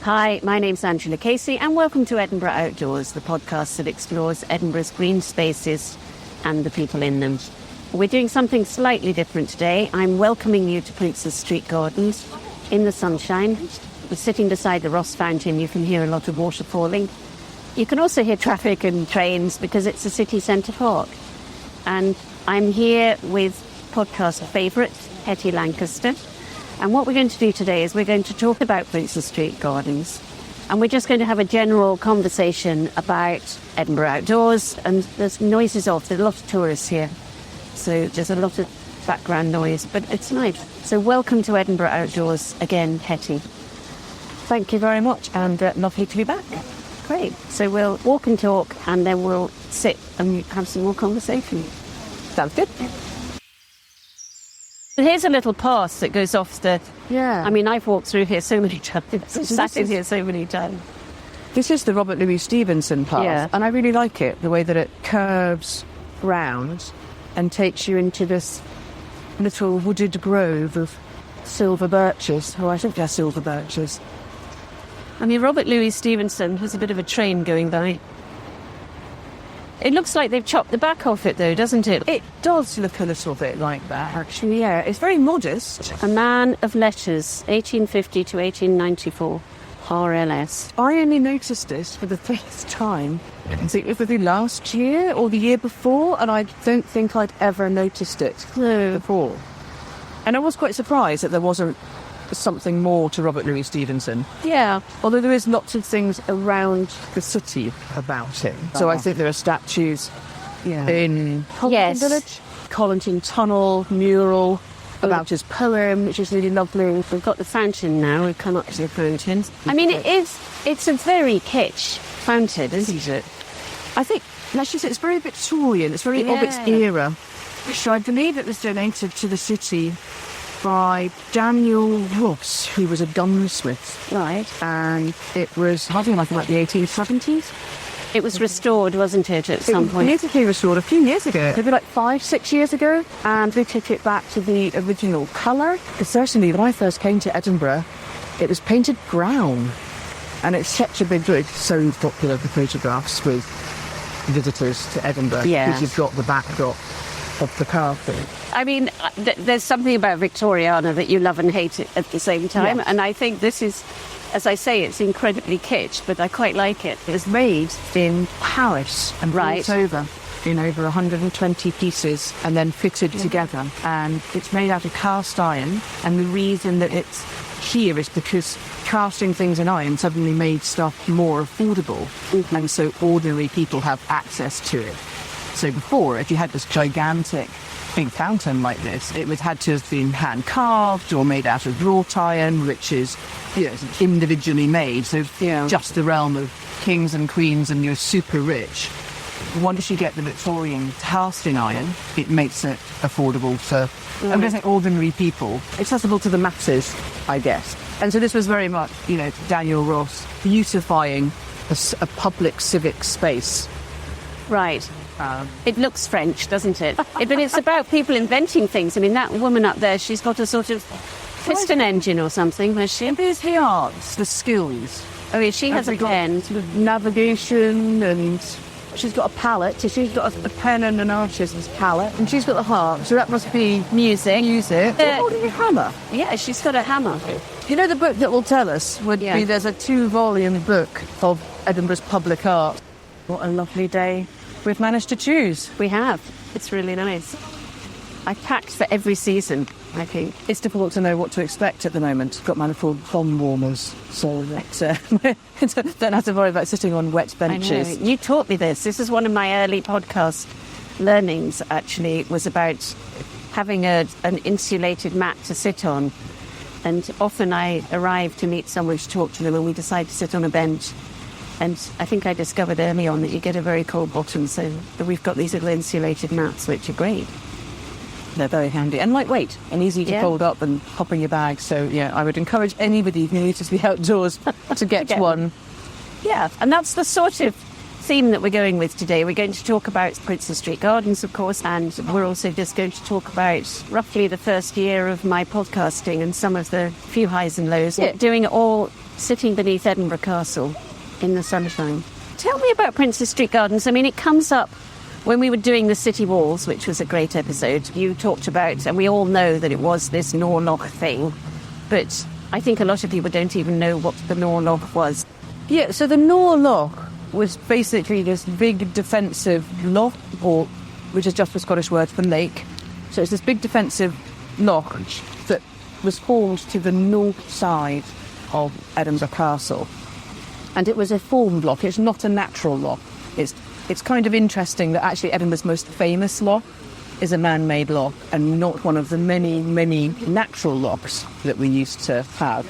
Hi, my name's Angela Casey and welcome to Edinburgh Outdoors, the podcast that explores Edinburgh's green spaces and the people in them. We're doing something slightly different today. I'm welcoming you to Princes Street Gardens in the sunshine. We're sitting beside the Ross Fountain. You can hear a lot of water falling. You can also hear traffic and trains because it's a city centre park. And I'm here with podcast favourite, Hetty Lancaster. And what we're going to do today is we're going to talk about Princes Street Gardens. And we're just going to have a general conversation about Edinburgh Outdoors. And there's noises off. There's a lot of tourists here. So there's a lot of background noise, but it's nice. So welcome to Edinburgh Outdoors again, Hetty. Thank you very much, and lovely to be back. Great. So we'll walk and talk, and then we'll sit and have some more conversation. Sounds good. Here's a little pass that goes off the... Yeah. I mean, I've walked through here so many times. I've sat in here so many times. This is the Robert Louis Stevenson path, Yeah. and I really like it, the way that it curves round and takes you into this little wooded grove of silver birches. Oh, I think they're silver birches. I mean, Robert Louis Stevenson has a bit of a train going by. It looks like they've chopped the back off it, though, doesn't it? It does look a little bit like that, actually, yeah. It's very modest. A man of letters, 1850 to 1894, RLS. I only noticed this for the first time, I think it was maybe last year or the year before, and I don't think I'd ever noticed it before. And I was quite surprised that there wasn't something more to Robert Louis Stevenson. Yeah. Although there is lots of things around the city about him. So I think there are statues in Collington Village, Collington Tunnel, mural about his poem, which is really lovely. We've got the fountain now. We've come up to the fountain. I mean, it's a very kitsch fountain, isn't it? I think, let's just say, it's very Victorian. It's very of its era. So I believe it was donated to the city by Daniel Ross, who was a gunsmith. Right. And it was, I think, like about the 1870s. It was restored, wasn't it, at some point? It was beautifully restored a few years ago, maybe like 5-6 years ago, and we took it back to the original colour. Because certainly when I first came to Edinburgh, it was painted brown, and it's such a big deal. It's so popular, the photographs with visitors to Edinburgh, because you've got the backdrop of the castle. I mean, there's something about Victoriana that you love and hate it at the same time, and I think this is, as I say, it's incredibly kitsch, but I quite like it. It was made in Paris and brought over in over 120 pieces and then fitted together, and it's made out of cast iron, and the reason that it's here is because casting things in iron suddenly made stuff more affordable, and so ordinary people have access to it. So before, if you had this gigantic big fountain like this, it would had to have been hand carved or made out of wrought iron, which is, individually made. So just the realm of kings and queens and you're super rich. Once you get the Victorian casting iron, it makes it affordable for, I'm guessing, ordinary people, accessible to the masses, I guess. And so this was very much, Daniel Ross beautifying a public civic space. Right. It looks French, doesn't it? But it's about people inventing things. I mean, that woman up there, she's got a sort of piston engine or something, has she? There's the arts, the skills. Oh, yeah, she has a pen. Sort of navigation, and she's got a palette. So she's got a pen and an artist's palette, and she's got the harp. So that must be music. Holding a hammer. Yeah, she's got a hammer. The book that will tell us would be, there's a 2-volume book of Edinburgh's public art. What a lovely day we've managed to choose. We have. It's really nice. I packed for every season, I think. It's difficult to know what to expect at the moment. Got manifold bomb warmers, so that don't have to worry about sitting on wet benches. I know. You taught me this. This is one of my early podcast learnings, actually. It was about having an insulated mat to sit on. And often I arrive to meet someone to talk to them and we decide to sit on a bench. And I think I discovered early on that you get a very cold bottom, so we've got these little insulated mats, which are great. They're very handy and lightweight and easy to fold up and pop in your bag. So, I would encourage anybody who needs to be outdoors to get one. Yeah, and that's the sort of theme that we're going with today. We're going to talk about Princes Street Gardens, of course, and we're also just going to talk about roughly the first year of my podcasting and some of the few highs and lows. Yeah. Doing it all sitting beneath Edinburgh Castle in the sunshine. Tell me about Princess Street Gardens. I mean, it comes up when we were doing the city walls, which was a great episode. You talked about, and we all know that it was this loch thing, but I think a lot of people don't even know what the loch was. Yeah, so the loch was basically this big defensive loch, or which is just the Scottish word for lake. So it's this big defensive loch that was formed to the north side of Edinburgh Castle. And it was a formed loch. It's not a natural loch. It's kind of interesting that actually Edinburgh's most famous loch is a man-made loch and not one of the many, many natural lochs that we used to have.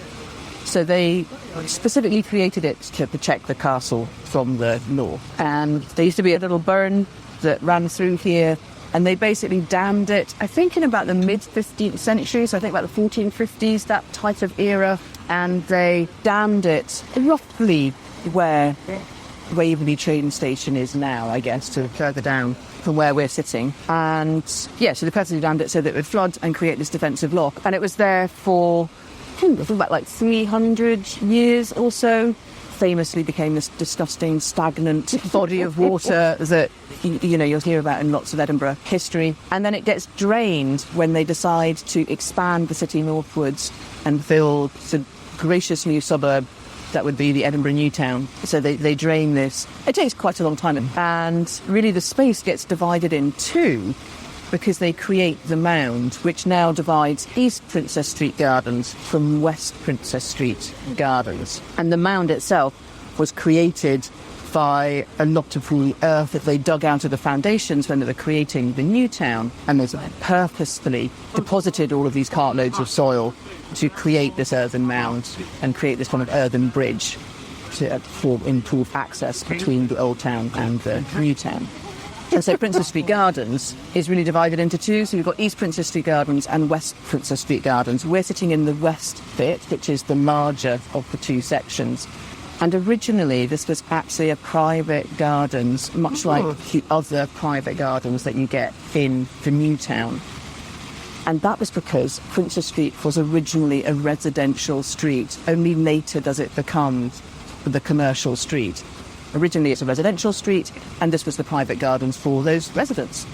So they specifically created it to protect the castle from the north. And there used to be a little burn that ran through here, and they basically dammed it, I think in about the mid-15th century, so I think about the 1450s, that type of era, and they dammed it roughly where Waverley train station is now, I guess, to further down from where we're sitting. And yeah, so they purposely dammed it so that it would flood and create this defensive loch. And it was there for, I think, about like 300 years or so. Famously became this disgusting, stagnant body of water that, you'll hear about in lots of Edinburgh history. And then it gets drained when they decide to expand the city northwards and build the gracious new suburb that would be the Edinburgh New Town. So they drain this. It takes quite a long time. And really the space gets divided in two because they create the mound, which now divides East Princess Street Gardens from West Princess Street Gardens. And the mound itself was created by a lot of the earth that they dug out of the foundations when they were creating the new town, and they purposefully deposited all of these cartloads of soil to create this earthen mound and create this kind of earthen bridge to improve access between the old town and the new town. And so Princess Street Gardens is really divided into two. So we've got East Princess Street Gardens and West Princess Street Gardens. We're sitting in the west bit, which is the larger of the two sections. And originally this was actually a private gardens, much like the other private gardens that you get in the new town. And that was because Princess Street was originally a residential street. Only later does it become the commercial street. Originally it's a residential street, and this was the private gardens for those residents.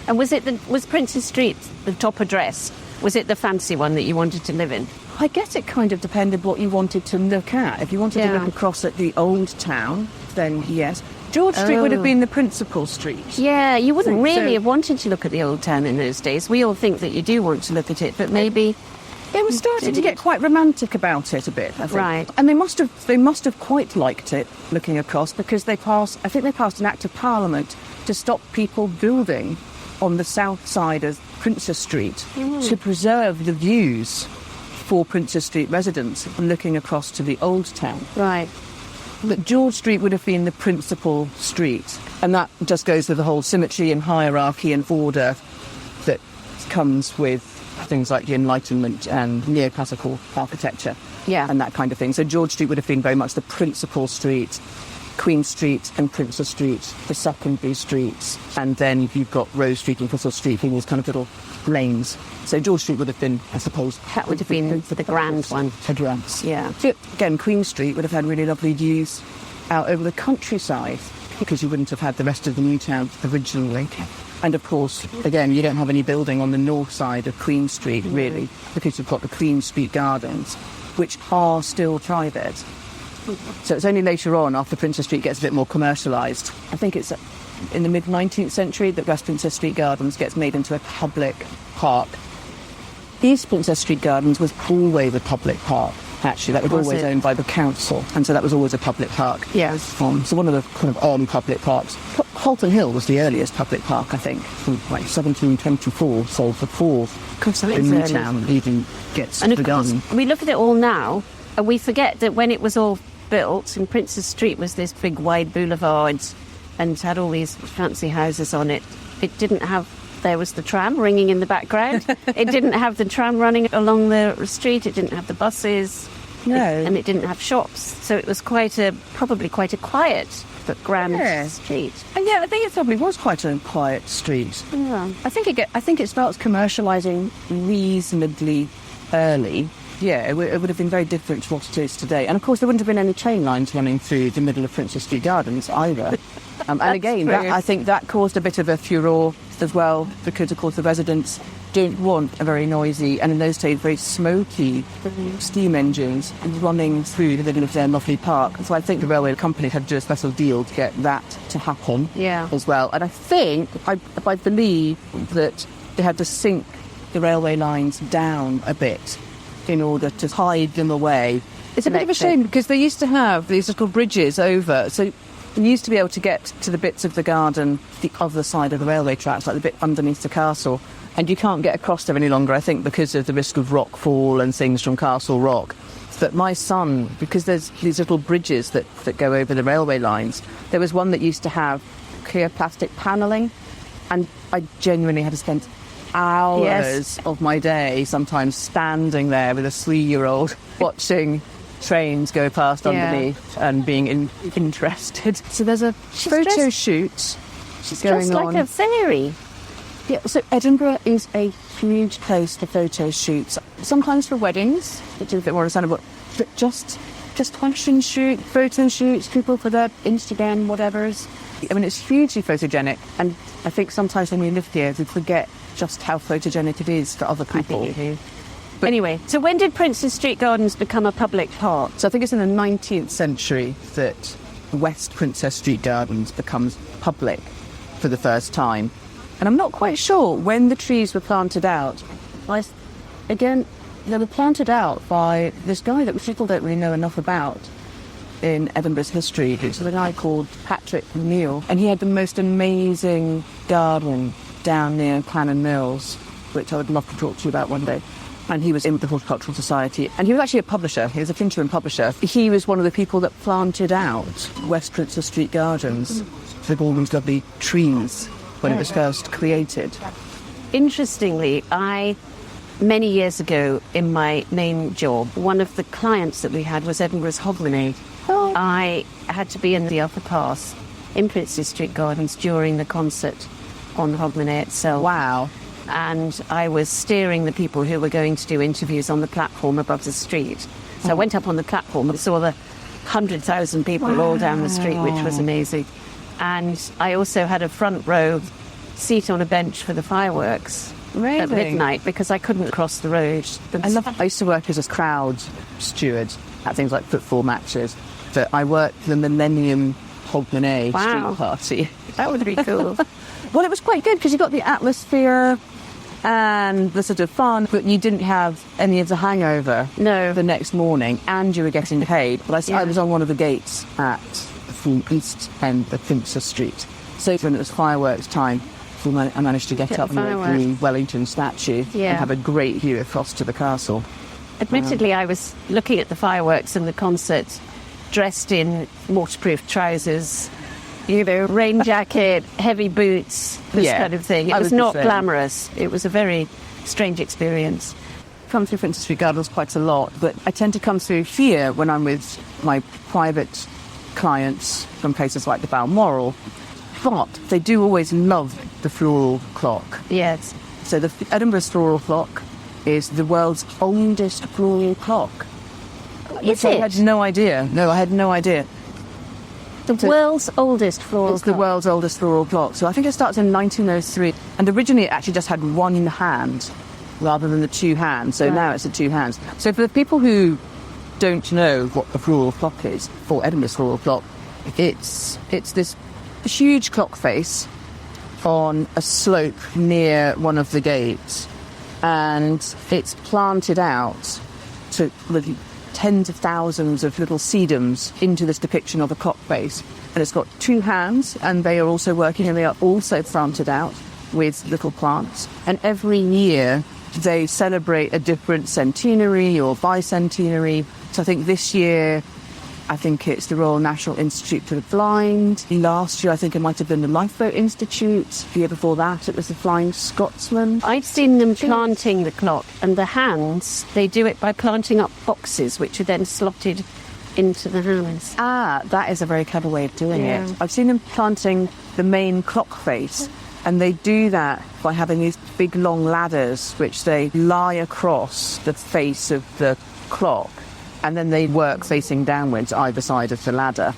And was Princess Street the top address? Was it the fancy one that you wanted to live in? I guess it kind of depended what you wanted to look at. If you wanted to look across at the old town, then yes. George Street would have been the principal street. Yeah, you wouldn't really have wanted to look at the old town in those days. We all think that you do want to look at it, but maybe they were starting to get quite romantic about it a bit, I think. Right. And they must have quite liked it looking across, because they passed an Act of Parliament to stop people building on the south side of Princess Street to preserve the views for Princess Street residents looking across to the old town. Right. But George Street would have been the principal street, and that just goes with the whole symmetry and hierarchy and order that comes with things like the Enlightenment and neoclassical architecture and that kind of thing. So George Street would have been very much the principal street, Queen Street and Princess Street, the secondary streets, and then you've got Rose Street and Thistle Street in these kind of little lanes. So George Street would have been, I suppose... That would have been the grand one. Headlands. Yeah. So, again, Queen Street would have had really lovely views out over the countryside, because you wouldn't have had the rest of the new town originally. And of course, again, you don't have any building on the north side of Queen Street, really, because you've got the Queen Street Gardens, which are still private. So it's only later on, after Princess Street gets a bit more commercialised, I think it's in the mid-19th century that West Princess Street Gardens gets made into a public park. East Princess Street Gardens was always a public park, actually. That was always owned by the council, and so that was always a public park. Yes. So one of the kind of early public parks. Halton Hill was the earliest public park, I think, from like 1724, so before the new town even gets begun. We look at it all now, and we forget that when it was all built, and Princess Street was this big wide boulevard and had all these fancy houses on it, it didn't have... There was the tram ringing in the background. It didn't have the tram running along the street. It didn't have the buses. No. And it didn't have shops. So it was probably quite a quiet but grand street. And yeah, I think it probably was quite a quiet street. Yeah. I think it starts commercialising reasonably early. it would have been very different to what it is today. And of course, there wouldn't have been any train lines running through the middle of Princess Street Gardens either. And again, I think that caused a bit of a furore as well, because of course the residents don't want a very noisy, and in those days very smoky, steam engines running through the middle of their lovely park. So I think the railway company had to do a special deal to get that to happen as well. And I believe that they had to sink the railway lines down a bit in order to hide them away. It's a bit of a shame, because they used to have these little bridges over, so you used to be able to get to the bits of the garden the other side of the railway tracks, like the bit underneath the castle, and you can't get across there any longer, I think, because of the risk of rockfall and things from Castle Rock. But my son, because there's these little bridges that go over the railway lines, there was one that used to have clear plastic panelling, and I genuinely had to spend hours of my day sometimes standing there with a 3-year-old watching trains go past underneath and being interested. So there's a photo shoot She's going just like on. a fairy. Yeah, so Edinburgh is a huge place for photo shoots. Sometimes for weddings, which is a bit more understandable, but just fashion shoot, photo shoots, people for their Instagram, whatevers. I mean, it's hugely photogenic, and I think sometimes when we live here, we forget just how photogenic it is for other people. I think you do. But anyway, so when did Princess Street Gardens become a public park? So I think it's in the 19th century that West Princess Street Gardens becomes public for the first time. And I'm not quite sure when the trees were planted out. Again, they were planted out by this guy that people don't really know enough about in Edinburgh's history. It's a guy called Patrick Neal, and he had the most amazing garden down near Clannon Mills, which I would love to talk to you about one day. And he was in the Horticultural Society, and he was actually a publisher. He was a printer and publisher. He was one of the people that planted out West Princess Street Gardens with all these lovely trees when it was first created. Interestingly, many years ago in my main job, one of the clients that we had was Edinburgh's Hogmanay. I had to be in the upper pass in Princess Street Gardens during the concert on Hogmanay itself. Wow. And I was steering the people who were going to do interviews on the platform above the street. So I went up on the platform and saw the 100,000 people all down the street, which was amazing. And I also had a front row seat on a bench for the fireworks at midnight, because I couldn't cross the road. I used to work as a crowd steward at things like football matches. But I worked the Millennium Hogmanay street party. That would be cool. Well, it was quite good because you got the atmosphere and the sort of fun, but you didn't have any of the hangover the next morning, and you were getting paid. But I was on one of the gates at the east end of Princess Street. So when it was fireworks time, I managed to get up near the Wellington statue and have a great view across to the castle. Admittedly, I was looking at the fireworks and the concert dressed in waterproof trousers, rain jacket, heavy boots, this kind of thing. It was not glamorous. It was a very strange experience. I come through Princess Street Gardens quite a lot, but I tend to come through here when I'm with my private clients from places like the Balmoral. But they do always love the floral clock. Yes. So the Edinburgh floral clock is the world's oldest floral clock. Is it? I had no idea. No, I had no idea. The world's oldest floral clock. It's the world's oldest floral clock. So I think it starts in 1903. And originally it actually just had one hand rather than the two hands. So now it's the two hands. So for the people who don't know what the floral clock is, for Edinburgh's floral clock, it's this huge clock face on a slope near one of the gates. And it's planted out to tens of thousands of little sedums into this depiction of a clock face. And it's got two hands, and they are also working, and they are also planted out with little plants. And every year they celebrate a different centenary or bicentenary. So I think this year, I think it's the Royal National Institute for the Blind. Last year, I think it might have been the Lifeboat Institute. The year before that, it was the Flying Scotsman. I'd seen them planting the clock, and the hands, they do it by planting up boxes, which are then slotted into the hands. Ah, that is a very clever way of doing it. I've seen them planting the main clock face, and they do that by having these big long ladders which they lie across the face of the clock, and then they work facing downwards either side of the ladder.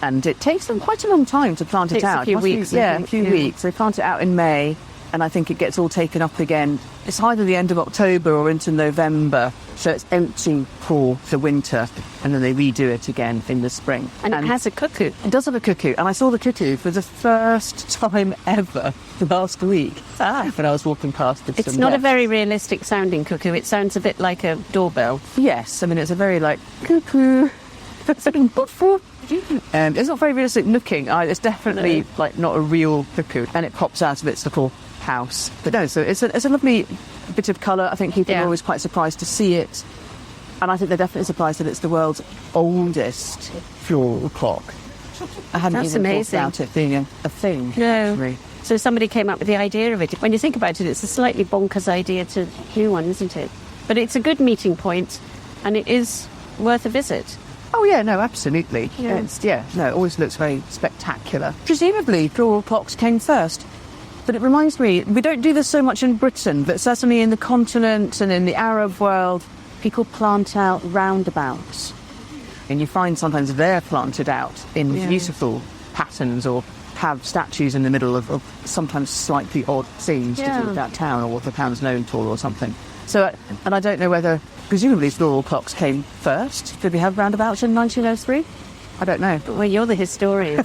And it takes them quite a long time to plant it out. A few weeks. A few weeks. They plant it out in May, and I think it gets all taken up again. It's either the end of October or into November, so it's empty for the winter, and then they redo it again in the spring. And it has a cuckoo. It does have a cuckoo, and I saw the cuckoo for the first time ever last week when I was walking past it. It's not a very realistic sounding cuckoo. It sounds a bit like a doorbell. Yes, I mean, it's a very, like, cuckoo. It's not very realistic looking. It's definitely like not a real cuckoo, and it pops out of its little house. But no, so it's a lovely bit of colour. I think people are always quite surprised to see it, and I think they're definitely surprised that it's the world's oldest floral clock. I hadn't even thought about it being a thing. No. Actually. So somebody came up with the idea of it. When you think about it, it's a slightly bonkers idea to do one, isn't it? But it's a good meeting point, and it is worth a visit. Oh, yeah, no, absolutely. Yeah. It always looks very spectacular. Presumably, floral clocks came first. But it reminds me, we don't do this so much in Britain, but certainly in the continent and in the Arab world, people plant out roundabouts. And you find sometimes they're planted out in beautiful patterns or have statues in the middle of sometimes slightly odd scenes to do with that town or what the town's known for or something. So, and I don't know whether, presumably floral clocks came first. Did we have roundabouts in 1903? I don't know. Well, you're the historian.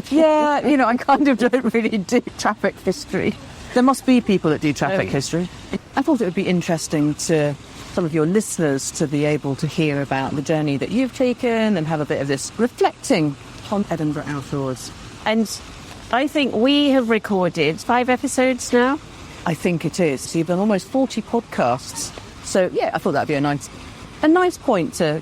Yeah, I kind of don't really do traffic history. There must be people that do traffic history. I thought it would be interesting to some of your listeners to be able to hear about the journey that you've taken and have a bit of this reflecting on Edinburgh Outdoors. And I think we have recorded 5 episodes now. I think it is. So you've done almost 40 podcasts. So, yeah, I thought that'd be a nice point to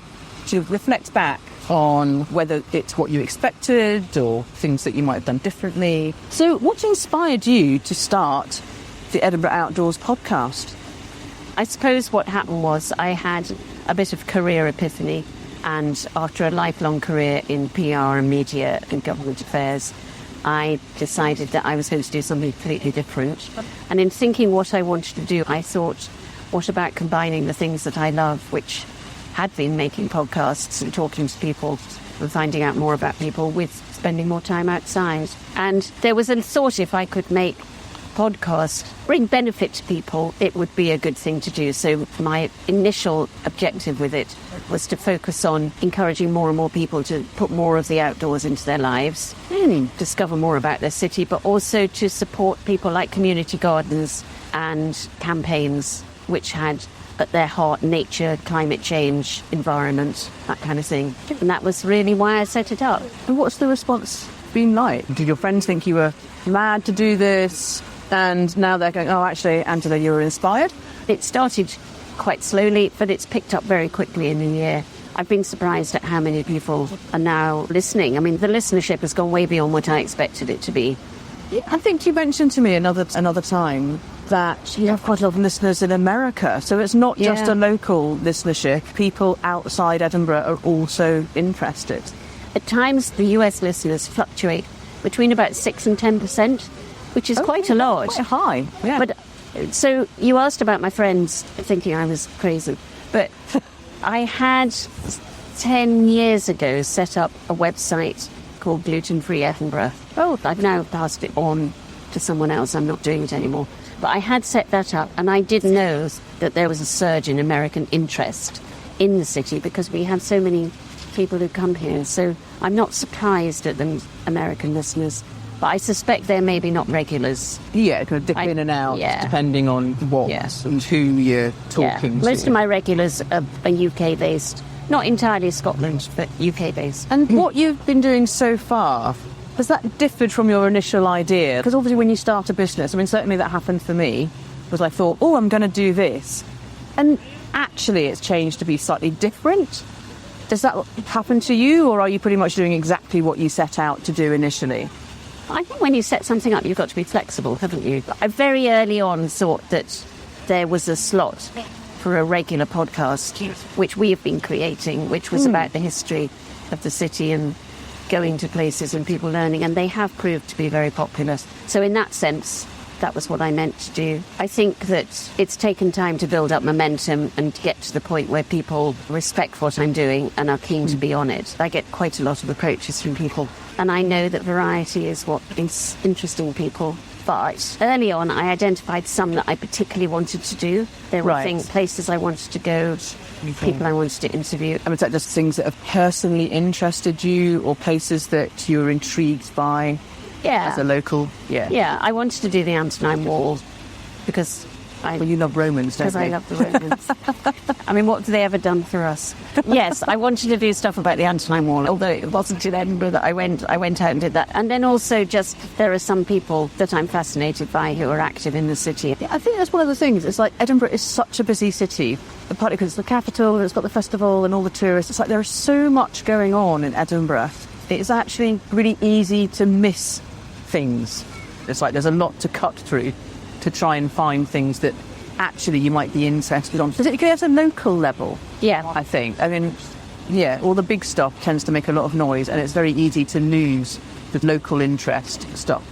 reflect back on whether it's what you expected or things that you might have done differently. So what inspired you to start the Edinburgh Outdoors podcast? I suppose what happened was I had a bit of career epiphany, and after a lifelong career in PR and media and government affairs, I decided that I was going to do something completely different. And in thinking what I wanted to do, I thought, what about combining the things that I love, which had been making podcasts and talking to people and finding out more about people, with spending more time outside. And there was a thought, if I could make podcast bring benefit to people, it would be a good thing to do. So my initial objective with it was to focus on encouraging more and more people to put more of the outdoors into their lives, discover more about their city, but also to support people like community gardens and campaigns which had at their heart nature, climate change, environment, that kind of thing. And that was really why I set it up. And what's the response been like? Did your friends think you were mad to do this? And now they're going, oh, actually, Angela, you were inspired? It started quite slowly, but it's picked up very quickly in a year. I've been surprised at how many people are now listening. I mean, the listenership has gone way beyond what I expected it to be. I think you mentioned to me another time that you have quite a lot of listeners in America. So it's not just a local listenership. People outside Edinburgh are also interested. At times, the US listeners fluctuate between about 6 and 10%, which is quite a lot. Quite high, yeah. But so you asked about my friends thinking I was crazy. But I had 10 years ago set up a website called Gluten Free Edinburgh. Oh, I've now passed it on to someone else. I'm not doing it anymore. But I had set that up, and I did know that there was a surge in American interest in the city because we have so many people who come here. So I'm not surprised at the American listeners. But I suspect they're maybe not regulars. Yeah, kind of dip in and out, depending on what and who you're talking to. Most of my regulars are UK-based. Not entirely Scotland, but UK-based. And what you've been doing so far, has that differed from your initial idea? Because obviously when you start a business, I mean, certainly that happened for me, was I thought, oh, I'm going to do this. And actually it's changed to be slightly different. Does that happen to you, or are you pretty much doing exactly what you set out to do initially? I think when you set something up, you've got to be flexible, haven't you? I very early on thought that there was a slot for a regular podcast, which we have been creating, which was about the history of the city and going to places and people learning, and they have proved to be very popular. So in that sense, that was what I meant to do. I think that it's taken time to build up momentum and to get to the point where people respect what I'm doing and are keen to be on it. I get quite a lot of approaches from people, and I know that variety is what is interesting people. But early on, I identified some that I particularly wanted to do. There were places I wanted to go, people I wanted to interview. And was that just things that have personally interested you, or places that you were intrigued by as a local? Yeah, I wanted to do the Antonine Wall because you love Romans, don't you? Because I love the Romans. I mean, what have they ever done for us? Yes, I wanted to do stuff about the Antonine Wall, although it wasn't in Edinburgh that I went out and did that. And then also just there are some people that I'm fascinated by who are active in the city. I think that's one of the things. It's like Edinburgh is such a busy city, partly because it's the capital and it's got the festival and all the tourists. It's like there is so much going on in Edinburgh. It's actually really easy to miss things. It's like there's a lot to cut through to try and find things that actually you might be interested on. Particularly at a local level, I think. I mean, all the big stuff tends to make a lot of noise, and it's very easy to lose the local interest stuff.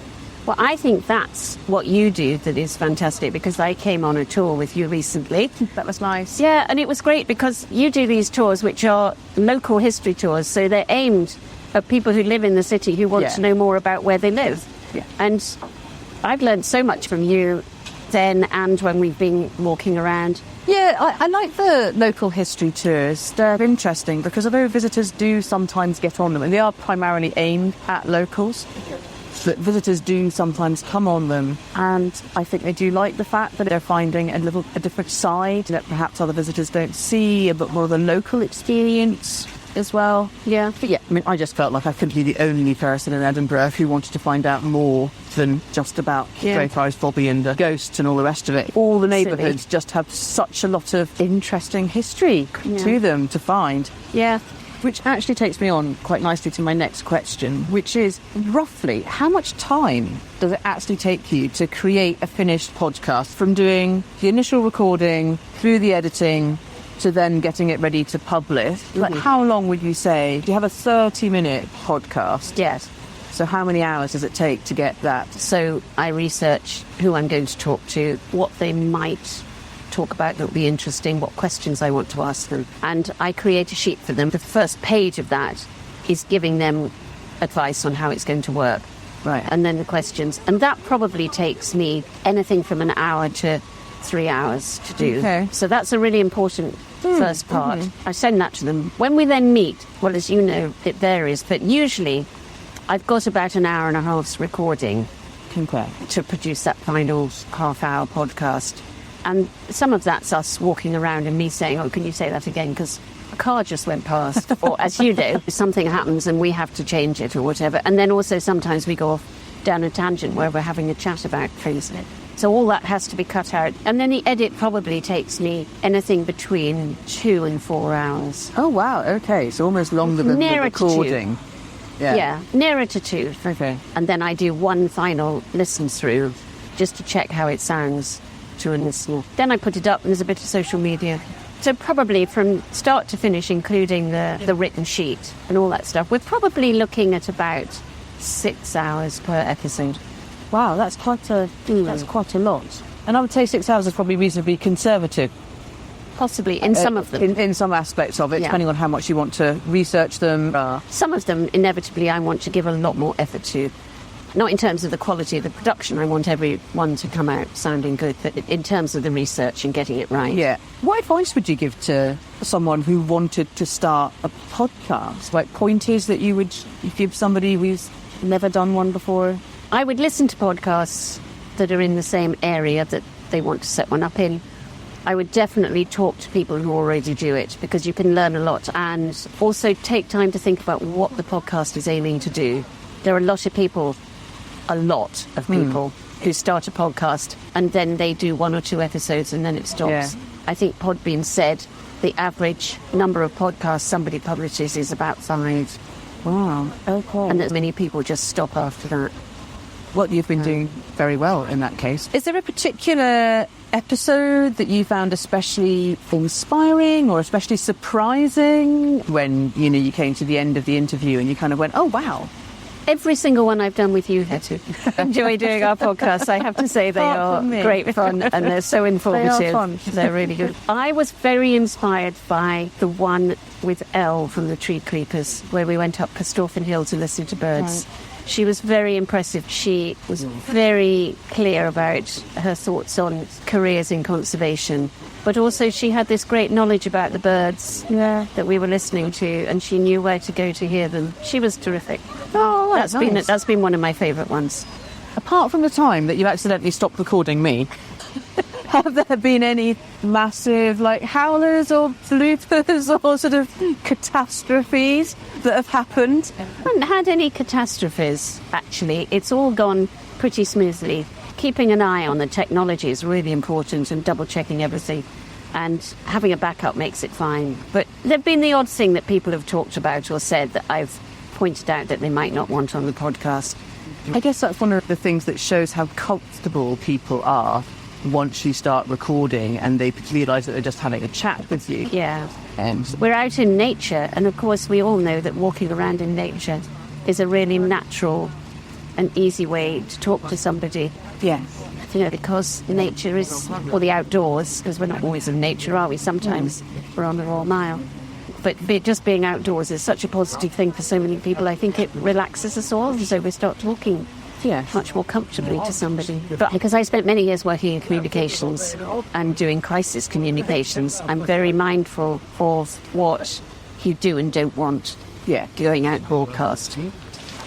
Well, I think that's what you do that is fantastic, because I came on a tour with you recently. That was nice. Yeah, and it was great because you do these tours which are local history tours, so they're aimed at people who live in the city who want to know more about where they live. Yeah. And I've learned so much from you then and when we've been walking around. Yeah, I like the local history tours. They're interesting because although visitors do sometimes get on them, and they are primarily aimed at locals, but visitors do sometimes come on them, and I think they do like the fact that they're finding a different side that perhaps other visitors don't see, a bit more of a local experience as well. Yeah. But I mean, I just felt like I could be the only person in Edinburgh who wanted to find out more than just about Greyfriars Bobby and the ghosts and all the rest of it. All the neighbourhoods just have such a lot of interesting history to them to find. Yeah. Which actually takes me on quite nicely to my next question, which is roughly how much time does it actually take you to create a finished podcast, from doing the initial recording through the editing to then getting it ready to publish? Like, how long would you say? Do you have a 30-minute podcast? Yes. So how many hours does it take to get that? So I research who I'm going to talk to, what they might talk about that would be interesting, what questions I want to ask them. And I create a sheet for them. The first page of that is giving them advice on how it's going to work. Right. And then the questions. And that probably takes me anything from an hour to 3 hours to do. Okay. So that's a really important first part. I send that to them. When we then meet, well, as you know, it varies, but usually I've got about an hour and a half's recording to produce that final half-hour podcast. And some of that's us walking around and me saying, oh, can you say that again? Because a car just went past. Or, as you do, something happens and we have to change it or whatever. And then also sometimes we go off down a tangent where we're having a chat about things. So all that has to be cut out. And then the edit probably takes me anything between 2 and 4 hours. Oh, wow. Okay. So almost longer than the recording. Yeah, nearer to 2. Okay. And then I do one final listen through just to check how it sounds to a listener. Then I put it up and there's a bit of social media. So probably from start to finish, including the written sheet and all that stuff, we're probably looking at about 6 hours per episode. Wow, that's quite a lot. And I would say 6 hours is probably reasonably conservative. Possibly, in some of them. In some aspects of it, depending on how much you want to research them. Some of them, inevitably, I want to give a lot more effort to. Not in terms of the quality of the production, I want everyone to come out sounding good, but in terms of the research and getting it right. Yeah. What advice would you give to someone who wanted to start a podcast? Like pointers that you would give somebody who's never done one before? I would listen to podcasts that are in the same area that they want to set one up in. I would definitely talk to people who already do it, because you can learn a lot, and also take time to think about what the podcast is aiming to do. There are a lot of people who start a podcast and then they do 1 or 2 episodes and then it stops. Yeah. I think Podbean said the average number of podcasts somebody publishes is about 5. Wow, okay. And that many people just stop after that. Well, you've been doing very well in that case. Is there a particular episode that you found especially inspiring or especially surprising when, you came to the end of the interview and you kind of went, oh, wow, Every single one I've done with you, Hetty. Enjoy doing our podcasts. I have to say they are great fun and they're so informative. They are fun. They're really good. I was very inspired by the one with Elle from the Tree Creepers, where we went up Castorphin Hill to listen to birds. Right. She was very impressive. She was very clear about her thoughts on careers in conservation. But also she had this great knowledge about the birds that we were listening to, and she knew where to go to hear them. She was terrific. Oh, that's been one of my favourite ones. Apart from the time that you accidentally stopped recording me, have there been any massive, howlers or bloopers or sort of catastrophes that have happened? I haven't had any catastrophes, actually. It's all gone pretty smoothly. Keeping an eye on the technology is really important, and double-checking everything. And having a backup makes it fine. But there have been the odd thing that people have talked about or said that I've pointed out that they might not want on the podcast. I guess that's one of the things that shows how comfortable people are once you start recording and they realise that they're just having a chat with you. Yeah. We're out in nature, and of course we all know that walking around in nature is a really natural and easy way to talk to somebody. Yes. Because nature is, or the outdoors, because we're not always in nature, are we? Sometimes we're on the Royal Mile. But just being outdoors is such a positive thing for so many people. I think it relaxes us all, so we start talking much more comfortably to somebody. But because I spent many years working in communications and doing crisis communications, I'm very mindful of what you do and don't want going out broadcast.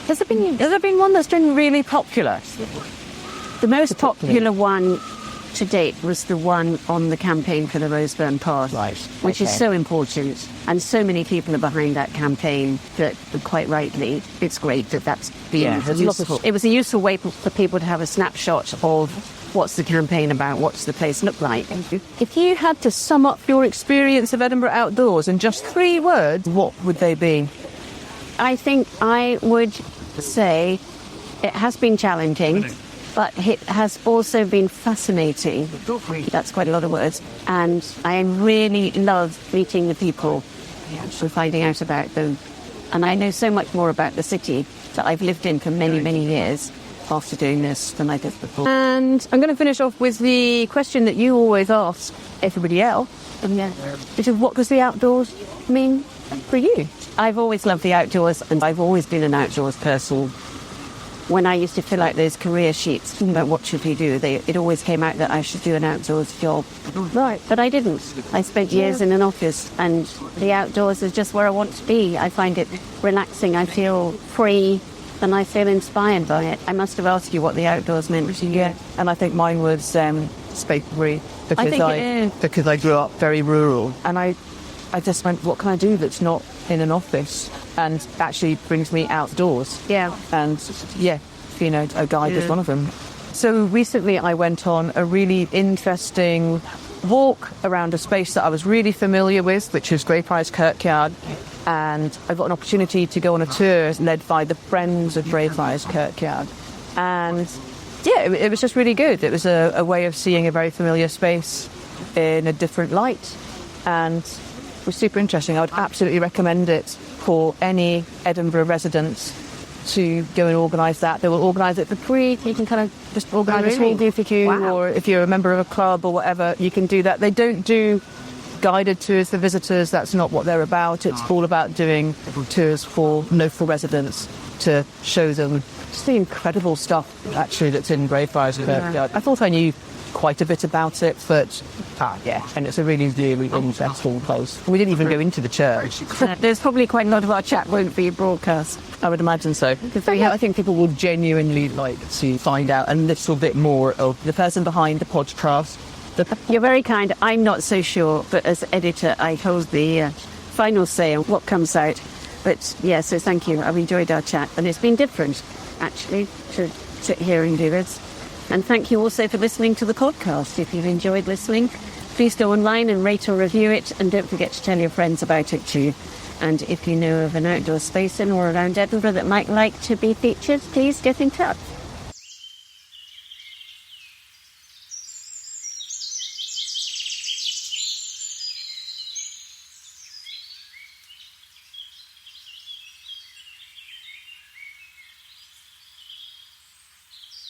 Has there been one that's been really popular? The most popular one to date was the one on the campaign for the Roseburn Path, which is so important, and so many people are behind that campaign that, quite rightly, it's great that that's being useful. It was a useful way for people to have a snapshot of what's the campaign about, what's the place look like. If you had to sum up your experience of Edinburgh Outdoors in just 3 words, what would they be? I think I would say it has been challenging, but it has also been fascinating. That's quite a lot of words. And I really love meeting the people and finding out about them. And I know so much more about the city that I've lived in for many, many years after doing this than I did before. And I'm going to finish off with the question that you always ask everybody else. Which is, what does the outdoors mean for you? I've always loved the outdoors, and I've always been an outdoors person. When I used to fill out those career sheets about what should we do, it always came out that I should do an outdoors job. Right. But I didn't. I spent years in an office, and the outdoors is just where I want to be. I find it relaxing. I feel free, and I feel inspired by it. I must have asked you what the outdoors meant to you. Yeah, and I think mine was spacery, because I grew up very rural, and I just went, what can I do that's not in an office and actually brings me outdoors? Yeah. And a guide is one of them. So recently I went on a really interesting walk around a space that I was really familiar with, which is Greyfriars Kirkyard, and I got an opportunity to go on a tour led by the Friends of Greyfriars Kirkyard. And it was just really good. It was a way of seeing a very familiar space in a different light, and it was super interesting. I would absolutely recommend it for any Edinburgh residents to go and organise that. They will organise it for free. You can kind of just organise a small group for you, or if you're a member of a club or whatever, you can do that. They don't do guided tours for visitors. That's not what they're about. It's all about doing tours for local residents to show them just the incredible stuff, actually, that's in Greyfriars Kirkyard. I thought I knew quite a bit about it, but and it's a really, really interesting place. We didn't even go into the church. There's probably quite a lot of our chat won't be broadcast. I would imagine so. I think people will genuinely like to find out a little bit more of the person behind the podcast. You're very kind. I'm not so sure, but as editor, I hold the final say on what comes out. But so thank you. I've enjoyed our chat, and it's been different, actually, to sit here and do this. And thank you also for listening to the podcast. If you've enjoyed listening, please go online and rate or review it, and don't forget to tell your friends about it too. And if you know of an outdoor space in or around Edinburgh that might like to be featured, please get in touch.